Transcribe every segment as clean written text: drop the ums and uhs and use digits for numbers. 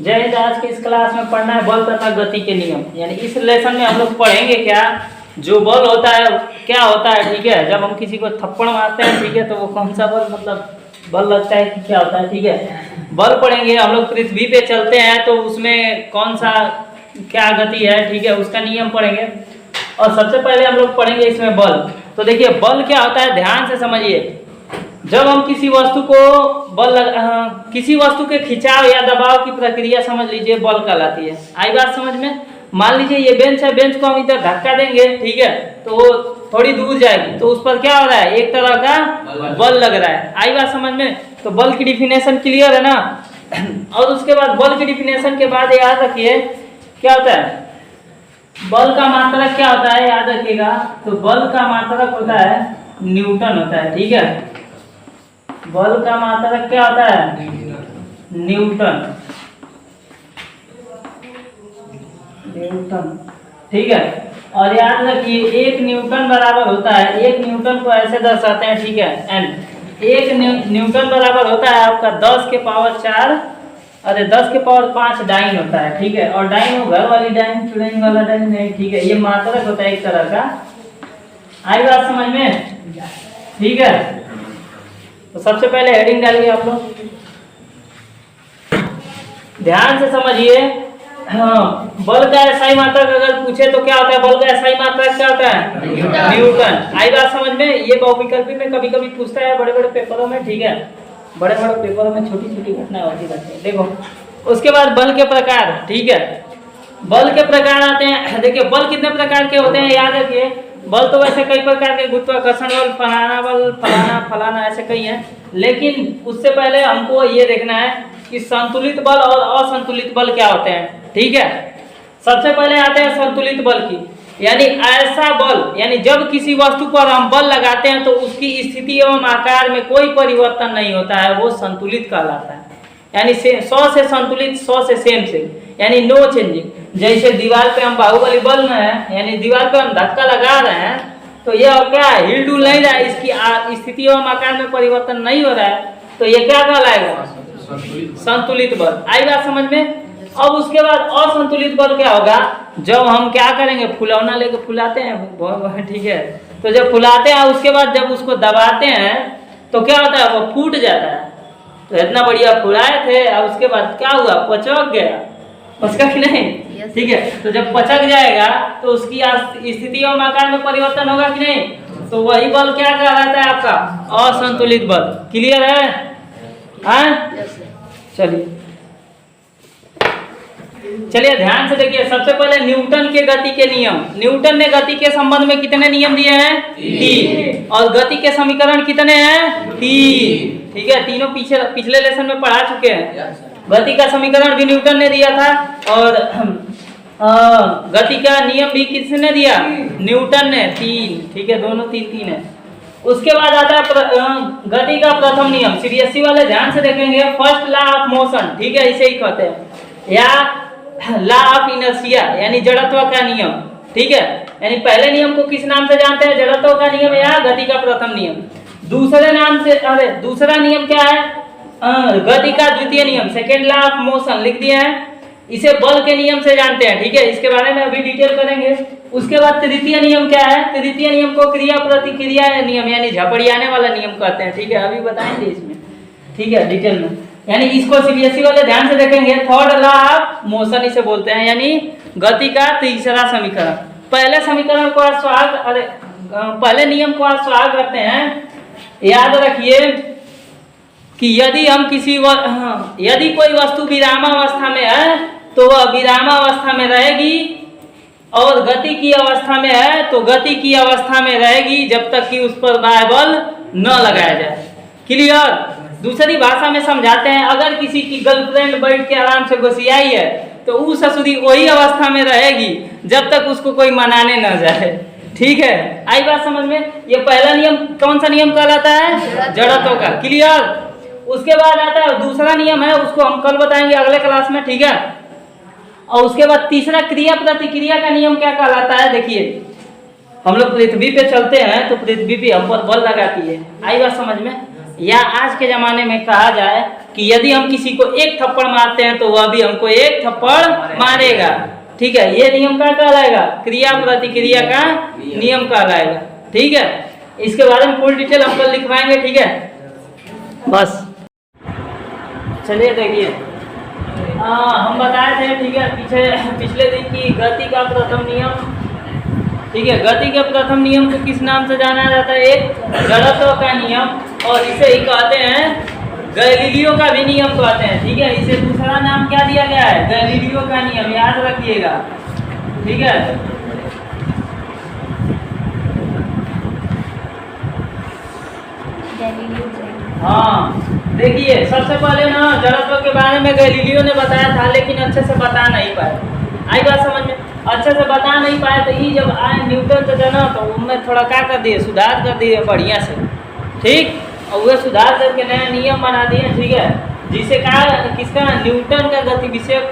जय हिंद। आज के इस क्लास में पढ़ना है बल तथा गति के नियम। यानी इस लेसन में हम लोग पढ़ेंगे क्या, जो बल होता है क्या होता है। ठीक है, जब हम किसी को थप्पड़ मारते हैं, ठीक है, तो वो कौन सा बल, मतलब बल लगता है कि क्या होता है। ठीक है, बल पढ़ेंगे हम लोग। पृथ्वी पे चलते हैं तो उसमें कौन सा क्या गति है, ठीक है, उसका नियम पढ़ेंगे। और सबसे पहले हम लोग पढ़ेंगे इसमें बल। तो देखिए बल क्या होता है, ध्यान से समझिए। जब हम किसी वस्तु को किसी वस्तु के खिंचाव या दबाव की प्रक्रिया समझ लीजिए, बल कहलाती है। आई बात समझ में। मान लीजिए ये बेंच है, बेंच को हम इधर धक्का देंगे, ठीक है, तो वो थोड़ी दूर जाएगी, तो उस पर क्या हो रहा है, एक तरह का बल लग रहा है। आई बात समझ में। तो बल की डिफिनेशन क्लियर है ना। और उसके बाद बल की डिफिनेशन के बाद याद रखिए क्या होता है, बल का मात्रक क्या होता है, याद रखिएगा। तो बल का मात्रक होता है न्यूटन होता है। ठीक है, बल का मात्रक क्या होता है, न्यूटन। न्यूटन, ठीक है। और याद रखिए एक न्यूटन बराबर होता है, एक न्यूटन को ऐसे दर्शाते हैं, ठीक है, एन। एक न्यूटन बराबर होता है आपका 10 के पावर 4, अरे 10 के पावर 5 डाइन होता है। ठीक है, और डाइन वो घर वाली डाइन, चुड़ैल वाला डाइन नहीं। ठीक है, ये मात्रक होता है एक तरह का। आई बात समझ में। ठीक है, तो सबसे पहले हेडिंग डालिए आप लोग, ध्यान से समझिए। हाँ, बल का एसआई मात्रक अगर पूछे तो क्या होता है, बल का एसआई मात्रक क्या होता है, न्यूटन। आई बात समझ में। ये बहुविकल्पी में कभी कभी पूछता है, बड़े बड़े पेपरों में। ठीक है, बड़े बड़े पेपरों में छोटी छोटी घटनाएं होती रहती है। देखो उसके बाद बल के प्रकार। ठीक है, बल के प्रकार आते हैं। देखिए बल कितने प्रकार के होते हैं, याद रखिए। बल तो वैसे कई प्रकार के, गुरुत्वाकर्षण बल, फलाना बल, फलाना फलाना, ऐसे कई हैं। लेकिन उससे पहले हमको ये देखना है कि संतुलित बल और असंतुलित बल क्या होते हैं। ठीक है, सबसे पहले आते हैं संतुलित बल की। यानी ऐसा बल, यानी जब किसी वस्तु पर हम बल लगाते हैं तो उसकी स्थिति एवं आकार में कोई परिवर्तन नहीं होता है, वो संतुलित कहलाता है। यानी 100 से संतुलित, 100 से सेम से, यानी नो चेंजिंग। जैसे दीवार पे हम बाहुबली बल में है, यानी दीवार पे हम धक्का लगा रहे हैं तो ये क्या है, हिल डुल नहीं रहा है, इसकी स्थिति एवं आकार में परिवर्तन नहीं हो रहा है, तो ये क्या कहलाएगा, संतुलित बल। आई बात समझ में। अब उसके बाद असंतुलित बल क्या होगा, जब हम क्या करेंगे, फुलौना लेके फुलाते हैं, ठीक है, तो जब फुलाते हैं उसके बाद जब उसको दबाते हैं तो क्या होता है, वो फूट जाता है। तो इतना बढ़िया फुलाए थे और उसके बाद क्या हुआ, पचक गया उसका कि नहीं। ठीक है, तो जब पचक जाएगा तो उसकी स्थिति और आकार में परिवर्तन होगा कि नहीं, तो वही बल क्या कहलाता है आपका, असंतुलित बल। क्लियर है, हाँ? चलिए ध्यान से देखिए। सबसे पहले न्यूटन के गति के नियम। न्यूटन ने गति के संबंध में कितने नियम दिए हैं, 3। और गति के समीकरण कितने हैं, 3। ठीक है, तीनों पिछले लेसन में पढ़ा चुके हैं। गति का समीकरण भी न्यूटन ने दिया था, और गति का नियम भी किसने दिया, न्यूटन ने, 3। ठीक है, दोनों 3 है। उसके बाद आता है गति का प्रथम नियम। सीबीएसई वाले ध्यान से देखेंगे, फर्स्ट लॉ ऑफ मोशन। ठीक है, इसे ही कहते हैं, या लॉ ऑफ इनर्शिया, यानी जड़त्व का नियम। ठीक है, यानी पहले नियम को किस नाम से जानते हैं, जड़त्व का नियम या गति का प्रथम नियम। दूसरे नाम से, अरे दूसरा नियम क्या है, गति का द्वितीय नियम, सेकेंड लॉ ऑफ मोशन लिख दिया है। इसे बल के नियम से जानते हैं। ठीक है, इसके बारे में अभी डिटेल करेंगे। उसके बाद तृतीय नियम क्या है, तृतीय नियम को क्रिया प्रतिक्रिया नियम, यानी झपड़ियाने वाला नियम कहते हैं। ठीक है, अभी बताएंगे इसमें, ठीक है, डिटेल में। यानी इसको सीबीएसई वाले ध्यान से देखेंगे, थर्ड लॉ ऑफ मोशन इसे बोलते हैं, यानी गति का तीसरा समीकरण। पहले समीकरण को पहले नियम को आप स्वाग करते हैं। याद रखिए कि यदि कोई वस्तु विरामावस्था में है तो वह विरामावस्था में रहेगी, और गति की अवस्था में है तो गति की अवस्था में रहेगी, जब तक कि उस पर बाह्य बल न लगाया जाए। क्लियर। दूसरी भाषा में समझाते हैं, अगर किसी की गर्लफ्रेंड बैठ के आराम से घुसियाई है तो उस ससुरी वही अवस्था में रहेगी जब तक उसको कोई मनाने न जाए। ठीक है, आई बात समझ में। ये पहला नियम कौन सा नियम कहलाता है, जड़त्व का। क्लियर। उसके बाद आता है दूसरा नियम है, उसको हम कल बताएंगे अगले क्लास में। ठीक है, और उसके बाद तीसरा क्रिया प्रतिक्रिया का नियम क्या कहलाता है। देखिए हम लोग पृथ्वी पे चलते हैं तो पृथ्वी पे हम पर बल लगाती है। आई बात समझ में। या आज के ज़माने में कहा जाए कि यदि हम किसी को एक थप्पड़ मारते हैं तो वह भी हमको एक थप्पड़ मारेगा। ठीक है, ये नियम क्या कहलाएगा? क्रिया प्रतिक्रिया का नियम कहलाएगा। ठीक है, इसके बारे में फुल डिटेल हम कल लिखवाएंगे। ठीक है, बस चलिए देखिए, हम बताए थे, ठीक है, पिछले दिन की गति का प्रथम नियम। ठीक है, गति के प्रथम नियम को किस नाम से जाना जाता है? एक जड़त्व का नियम, और इसे ही कहते हैं गैलीलियो का भी नियम कहते हैं। ठीक है, इसे दूसरा नाम क्या दिया गया है? गैलीलियो का नियम, याद रखिएगा। ठीक है, हाँ देखिए, सबसे पहले ना जड़त्व के बारे में गैलीलियो ने बताया था, लेकिन अच्छे से बता नहीं पाए। आई बात समझ में? अच्छे से बता नहीं पाए तो ये जब आए न्यूटन से जना तो उनमें थोड़ा क्या कर दिए, सुधार कर दिए बढ़िया से। ठीक, और वह सुधार करके नया नियम बना दिए। ठीक है, जिसे कहा किसका? न्यूटन का गति विषयक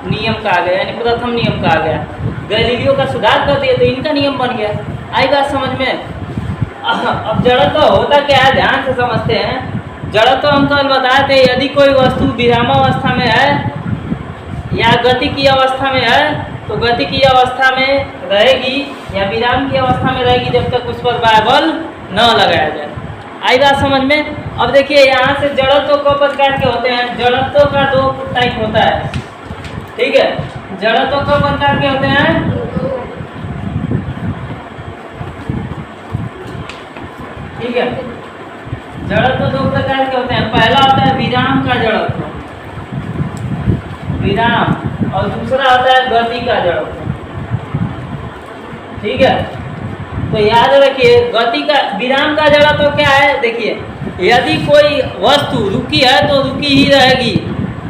नियम कहा गया, यानी प्रथम नियम कहा गया। गैलीलियो का सुधार कर दिए तो इनका नियम बन गया। आई बात समझ में? अब जड़त्व होता क्या है, ध्यान से समझते हैं। जड़त्व हम कल बताए थे, यदि कोई वस्तु विरामावस्था में है या गति की अवस्था में है तो गति की अवस्था में रहेगी या विराम की अवस्था में रहेगी जब तक उस पर बल न लगाया जाए। आई बात समझ में? अब देखिए, यहाँ से जड़त्व को प्रकार के होते हैं। जड़त्व का दो टाइप होता है। ठीक है, जड़त्व को प्रकार के होते हैं। ठीक है, जड़त्व दो प्रकार के होते हैं। पहला होता है विराम का जड़त्व, विराम, और दूसरा होता है गति का जड़त्व। ठीक है, तो याद रखिए, गति का, विराम का जड़त्व क्या है? देखिए, यदि कोई वस्तु रुकी है तो रुकी ही रहेगी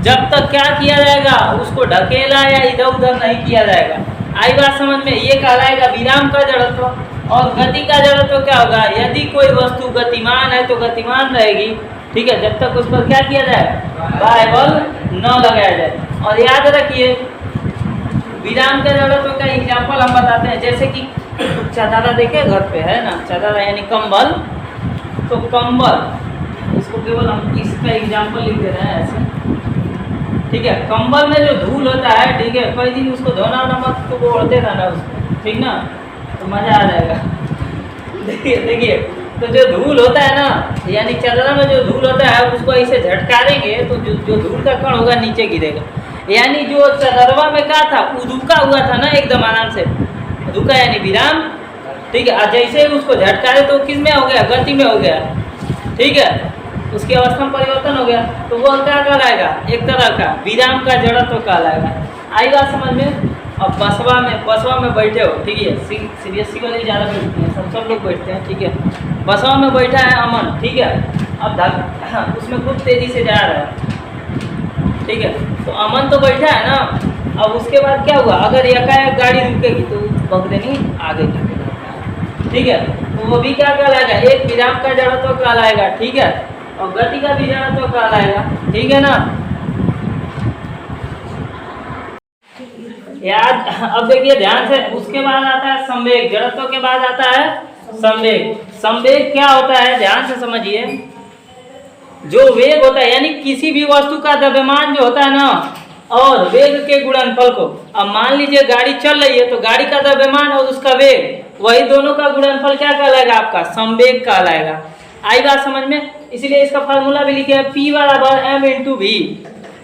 जब तक क्या किया जाएगा, उसको ढकेला या इधर उधर नहीं किया जाएगा। आई बात समझ में? ये कहलाएगा विराम का जड़त्व। और गति का जड़त्व क्या होगा? यदि कोई वस्तु गतिमान है तो गतिमान रहेगी। ठीक है, जब तक उस पर क्या किया जाए, बाह्य बल न लगाया जाए। और याद रखिए, विराम का जड़त्व का एग्जाम्पल हम बताते हैं। जैसे कि चादरा देखे घर पे है ना, चादरा यानी कंबल। तो कंबल, इसको केवल हम इसका एग्जाम्पल लिख दे रहे हैं ऐसे। ठीक है, कंबल में जो धूल होता है, ठीक है, कई दिन उसको धोना मत, तो वो उड़ते रहना उसको, ठीक ना, तो मजा आ जाएगा। देखिए, तो जो धूल होता है ना, यानी चादरा में जो धूल होता है उसको ऐसे झटकारेंगे तो जो धूल का कण होगा नीचे गिरेगा। यानी जो चादरवा में क्या था, वो रुका हुआ था ना, एकदम आराम से रुका, यानी विराम। ठीक है, और जैसे ही उसको झटकारे तो किस में हो गया? गति में हो गया। ठीक है, उसकी अवस्था में परिवर्तन हो गया, तो वो क्या कहलाएगा? एक तरह का विराम का जड़त्व कहलाएगा। आई बात समझ में? अब बसवा में बैठे हो, ठीक है, सीरियसली वाले ज़्यादा बैठते हैं, सब लोग बैठते हैं। ठीक है, बसवा में बैठा है अमन। ठीक है, अब उसमें खूब तेज़ी से जा रहा है। ठीक है, तो अमन तो बैठा है ना। अब उसके बाद क्या हुआ? अगर एकाएक गाड़ी रुकेगी तो भगदेनी आगे जाएगा। ठीक है, तो वो भी क्या कहलाएगा? एक विराम का जड़त्व कहलाएगा। ठीक है, और गति का भी जड़त्व कहलाएगा। ठीक है ना याद? अब देखिए ध्यान से, उसके बाद आता है संवेग। जड़त्व के बाद आता है संवेग। संवेग क्या होता है? ध्यान से समझिए। जो वेग होता है, यानी किसी भी वस्तु का द्रव्यमान जो होता है ना, और वेग के गुणनफल को, अब मान लीजिए गाड़ी चल रही है तो गाड़ी का द्रव्यमान और उसका वेग, वही दोनों का गुणनफल क्या कहलाएगा? आपका संवेग कहलाएगा। आई बात समझ में? इसलिए इसका फार्मूला भी लिखे है, P बराबर m/v।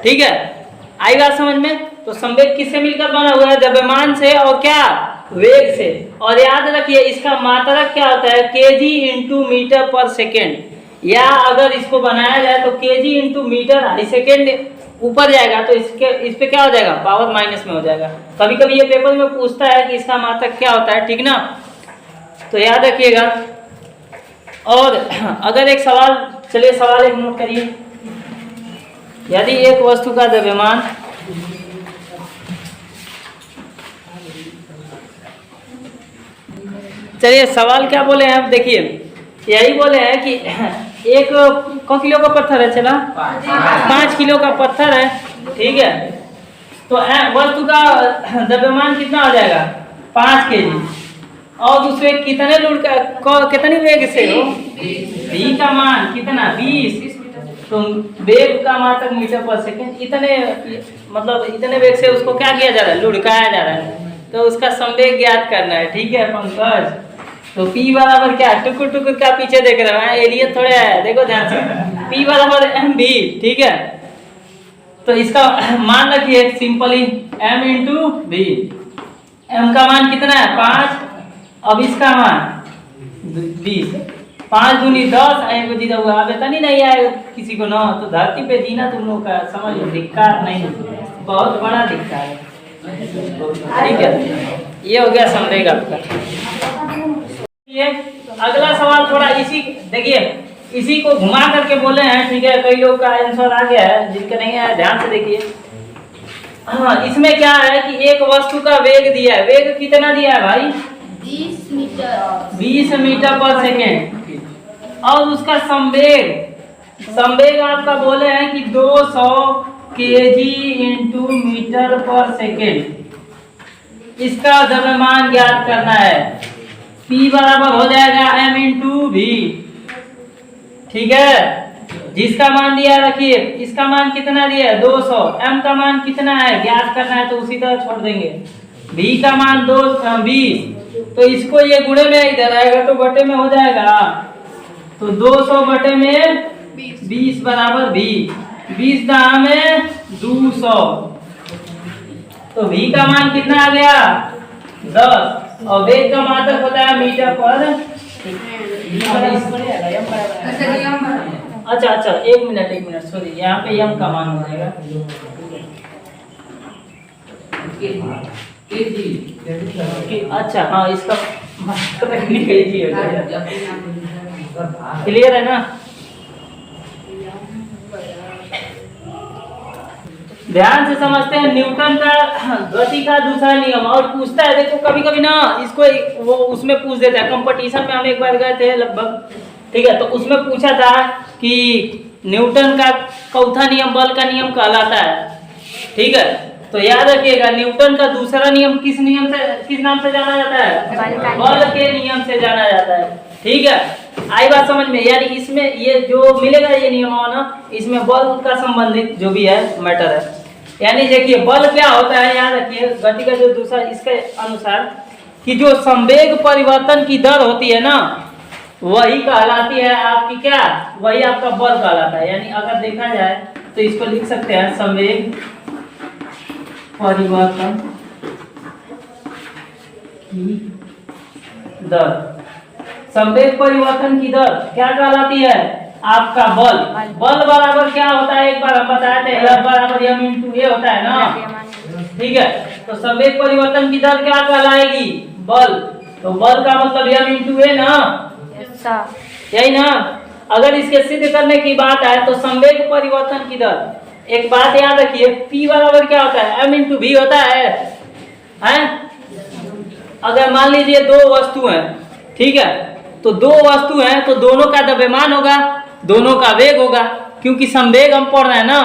ठीक है, आई बात समझ में? तो संवेग किससे मिलकर बना हुआ है? द्रव्यमान से और क्या? वेग से। और याद रखिए, इसका मात्रक क्या होता है? kg/मीटर/सेकेंड। या अगर इसको बनाया जाए तो kg/मीटर/सेकेंड ऊपर जाएगा तो इस पे क्या हो जाएगा? पावर माइनस में हो जाएगा। कभी कभी ये पेपर में पूछता है कि इसका मात्रक क्या होता है। ठीक ना, तो याद रखिएगा। और अगर एक सवाल, चलिए सवाल एक नोट करिए। यदि एक वस्तु का द्रव्यमान चलिए सवाल क्या बोले हैं? अब देखिए, यही बोले हैं कि एक किलो का पत्थर है, चला 5 किलो का पत्थर है। ठीक है, तो वस्तु का द्रव्यमान कितना हो जाएगा? 5 kg। और दूसरे कितने लूट का कितनी वेग से हो? v का मान कितना? 20। तो वेग का मात्रक मीटर पर सेकेंड, इतने मतलब इतने वेग से उसको क्या किया जा रहा है, लुढ़काया जा रहा है। तो उसका संवेग ज्ञात करना है, ठीक है पंकज। तो P बराबर क्या, टुकुर टुकुर क्या पीछे देख रहे हो, एलियन थोड़े है, देखो ध्यान से। P बराबर mv, ठीक है। तो इसका मान रखिए simply m into v। m का मान कितना है 5, अब इसका मान 20, 5 दूनी 10, आई को जीता हुआ, अब इतना नहीं आएगा किसी को ना, तो धरती पे जीना तुम लोग का समझ लो धिक्कार नहीं, बहुत बड़ा धिक्कार है, ठीक है। ये हो गया संवेग आपका। ये अगला सवाल थोड़ा इसी, देखिए इसी को घुमा करके बोले हैं, ठीक है। कई लोग का आंसर आ गया है, जिनका नहीं आया ध्यान से देखिए। हाँ, इसमें क्या है कि एक वस्तु का वेग दिया है, वेग कितना दिया है भाई 20 मीटर 20 मीटर पर सेकेंड, और उसका संवेग, संवेग आपका बोले हैं कि 200 kg इंटू मीटर पर सेकेंड। इसका द्रव्यमान ज्ञात करना है। P बराबर हो जाएगा m इंटू v, ठीक है। जिसका मान दिया रखिए, इसका मान कितना दिया है 200, m का मान कितना है ज्ञात करना है, तो उसी तरह छोड़ देंगे। v का मान 20, तो इसको ये गुणे में इधर आएगा तो बटे में हो जाएगा, तो 200 बटे में 20 बराबर v, 20 दाम है 200, तो v का मान कितना आ गया 10, और वेग का मात्रक होता है मीटर पर। अच्छा अच्छा, एक मिनट सॉरी, यहाँ पे m का मान हो जाएगा, अच्छा हाँ, इसका क्लियर है ना। ध्यान से समझते हैं न्यूटन का गति का दूसरा नियम, और पूछता है, देखो कभी कभी ना इसको वो उसमें पूछ देता है, कंपटीशन में हम एक बार गए थे लगभग, ठीक है। तो उसमें पूछा था कि न्यूटन का चौथा नियम बल का नियम कहलाता है, ठीक है। तो याद रखिएगा न्यूटन का दूसरा नियम किस नियम से, किस नाम से जाना जाता है, बल के नियम से जाना जाता है, ठीक है। आई बात समझ में, यानी इसमें ये जो मिलेगा ये नियम ना, इसमें बल का संबंधित जो भी है मैटर है। यानी देखिए बल क्या होता है, याद रखिए गति का जो दूसरा इसके अनुसार कि जो संवेग परिवर्तन की दर होती है ना, वही कहलाती है आपकी क्या, वही आपका बल कहलाता है। यानी अगर देखा जाए तो इसको लिख सकते हैं संवेग परिवर्तन की दर। संवेग परिवर्तन की दर क्या कहलाती है आपका बल। बल बराबर क्या होता है, एक बार हम बताए थे, F बराबर m इंटू ए होता है ना, ठीक है। तो संवेग परिवर्तन की दर क्या कहलाएगी, बल। तो बल का मतलब m इंटू ए ना, यही ना। अगर इसके सिद्ध करने की बात है तो संवेग परिवर्तन की दर, एक बात याद रखिए, P बराबर क्या होता है m इंटू v होता है, हैं? अगर मान लीजिए दो वस्तु हैं, ठीक है, तो दो वस्तु हैं तो दोनों का द्रव्यमान होगा, दोनों का वेग होगा, क्योंकि संवेग हम पढ़ रहे हैं ना।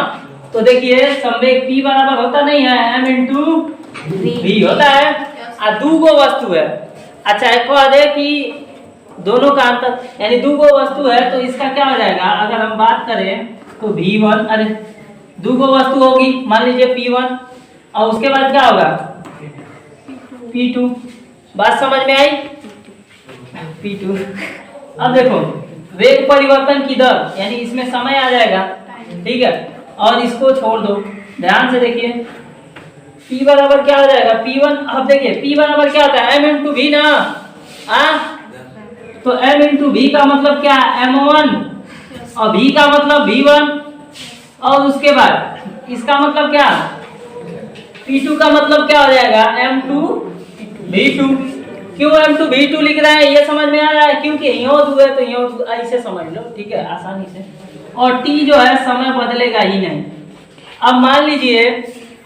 तो देखिए संवेग P बराबर होता नहीं है m इंटू v होता है, और दो गो वस्तु है। अच्छा एक कह दे कि दोनों का अंतर, यानी दो गो वस्तु है तो इसका क्या हो जाएगा, अगर हम बात करें तो V1, अरे दो गो वस्तु होगी, मान लीजिए P1, और उसके बाद क्या होगा P2। बात समझ में आई, P2। अब देखो वेग परिवर्तन की दर, यानी इसमें समय आ जाएगा, ठीक है, और इसको छोड़ दो, ध्यान से देखिए P बराबर क्या हो जाएगा P1। अब देखिए P बराबर क्या होता है m इंटू v ना, तो m इंटू v का मतलब क्या m1, और v का मतलब v1, और उसके बाद इसका मतलब क्या P2 का मतलब क्या हो जाएगा m2 v2। क्यों m2 v2 लिख रहा है, ये समझ में आ रहा है, क्योंकि यहाँ दो है तो यहाँ ऐसे समझ लो, ठीक है, आसानी से। और t जो है समय बदलेगा ही नहीं। अब मान लीजिए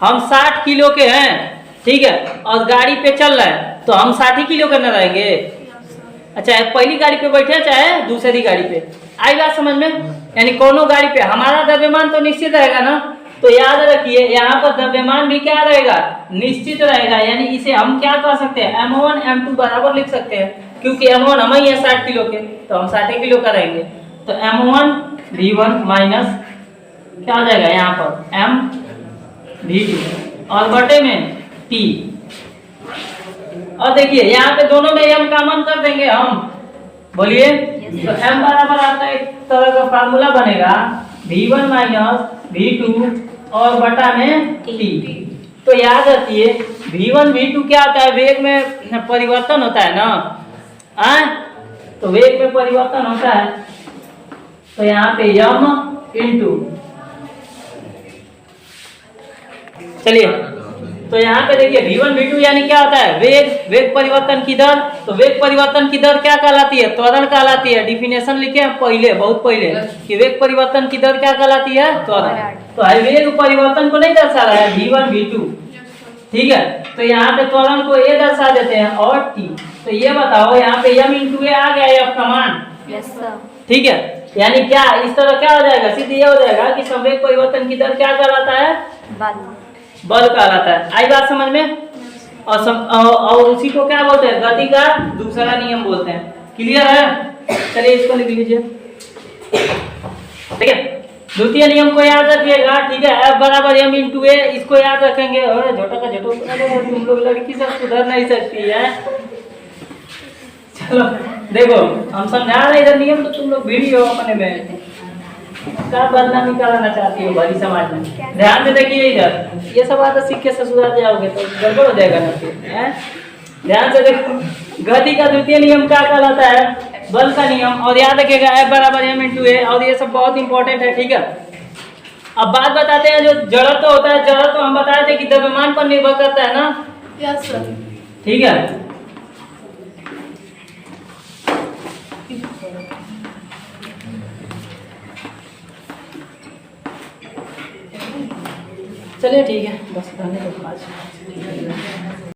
हम 60 किलो के हैं, ठीक है, और गाड़ी पे चल रहा है, तो हम 60 किलो के न रहेंगे। अच्छा पहली गाड़ी पे बैठे चाहे दूसरी गाड़ी पे, आई बात समझ में। यानी कोनो गाड़ी पे हमारा द्रव्यमान तो निश्चित रहेगा ना, तो याद रखिए यहाँ पर द्रव्यमान भी क्या रहेगा, निश्चित रहेगा। यानी इसे हम क्या कह सकते हैं m1 m2 बराबर लिख सकते हैं, क्योंकि m1 हम ही है 60 किलो के, तो हम 60 किलो का रहेंगे। तो m1 v1 माइनस क्या हो जाएगा यहाँ पर m v2 और बटे में t। और देखिए यहाँ पे दोनों में m कॉमन कर देंगे हम, बोलिए। तो m बराबर आपका एक तरह का फार्मूला बनेगा v1 माइनस v2 और बटा में t। तो याद रखिए v1 v2 क्या होता है, वेग में परिवर्तन होता है ना, तो वेग में परिवर्तन होता है। तो यहाँ पे m इंटू, चलिए तो यहाँ पे देखिए v1 v2 यानी क्या होता है, वेग परिवर्तन की दर। तो वेग परिवर्तन की दर क्या कहलाती है, त्वरण कहलाती है। डिफिनेशन लिखे हैं पहले, बहुत पहले, कि वेग परिवर्तन की दर क्या कहलाती है, त्वरण। तो वेग परिवर्तन को नहीं दर्शा रहा है v1 v2, ठीक है। तो यहाँ पे त्वरण को a दर्शा देते हैं और t। तो ये बताओ यहाँ पे m इंटू a आ गया f का मान, ठीक है। यानी क्या इस तरह क्या हो जाएगा, सीधे ये हो जाएगा कि संवेग परिवर्तन की दर क्या कहलाता है, बल कहलाता है। आई बात समझ में। और उसी को क्या बोलते हैं, गति का दूसरा नियम बोलते हैं। क्लियर है, चलिए इसको लिख लीजिए, ठीक है। द्वितीय नियम को याद रखिएगा, ठीक है। F बराबर m इंटू ए, इसको याद रखेंगे। और झोटा का झोटो तुम लोग लड़की सब सुधर नहीं सकती है। चलो देखो हम समझा रहे इधर नियम, तो तुम लोग वीडियो अपने में क्या बदनामी कराना चाहती हो भरी समाज में। ध्यान से देखिए इधर, ये सब बात सीख के सुधर जाओगे तो गड़बड़ हो जाएगा ना फिर, ध्यान से देखो। गति का द्वितीय नियम क्या कहलाता है, बल का नियम। और याद रखिएगा F बराबर m इंटू ए, और ये सब बहुत इंपॉर्टेंट है, ठीक है। अब बात बताते हैं जो जड़त्व होता है। जड़त्व हम बताए थे कि द्रव्यमान पर निर्भर करता है ना, यस सर, ठीक है। चलिए ठीक है, बस रहने दो आज।